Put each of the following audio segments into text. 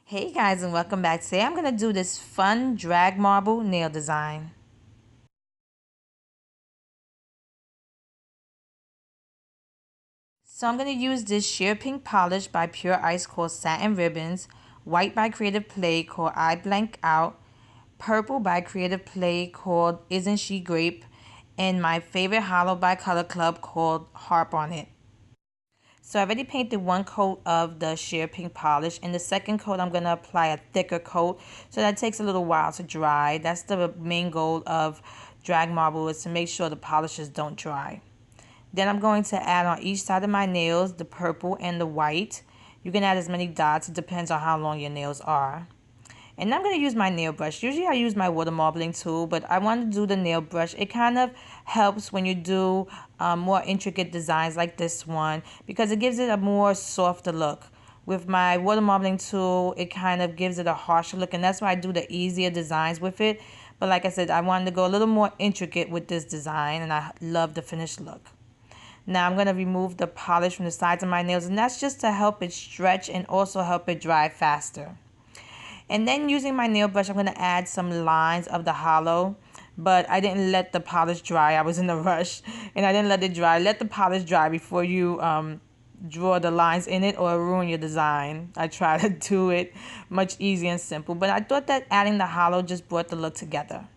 Hey guys, and welcome back. Today I'm going to do this fun drag marble nail design. So I'm going to use this sheer pink polish by Pure Ice called Satin Ribbons, white by Creative Play called I Blank Out, purple by Creative Play called Isn't She Grape, and my favorite holo by Color Club called Harp on It. So I already painted one coat of the sheer pink polish, and the second coat I'm going to apply a thicker coat, so that takes a little while to dry. That's the main goal of drag marble, is to make sure the polishes don't dry. Then I'm going to add on each side of my nails the purple and the white. You can add as many dots, it depends on how long your nails are. And I'm going to use my nail brush. Usually I use my water marbling tool, but I want to do the nail brush. It kind of helps when you do more intricate designs like this one, because it gives it a more softer look. With my water marbling tool, it kind of gives it a harsher look, and that's why I do the easier designs with it. But like I said, I wanted to go a little more intricate with this design, and I love the finished look. Now I'm going to remove the polish from the sides of my nails, and that's just to help it stretch and also help it dry faster. And then using my nail brush, I'm going to add some lines of the holo, but I didn't let the polish dry. I was in a rush and I didn't let it dry. Let the polish dry before you draw the lines in it or ruin your design. I try to do it much easier and simple, but I thought that adding the holo just brought the look together.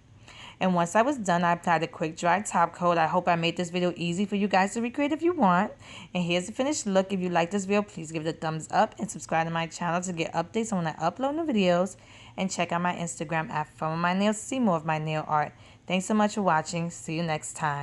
And once I was done, I applied a quick dry top coat. I hope I made this video easy for you guys to recreate if you want. And here's the finished look. If you like this video, please give it a thumbs up and subscribe to my channel to get updates on when I upload new videos. And check out my Instagram at Funwithmynails to see more of my nail art. Thanks so much for watching. See you next time.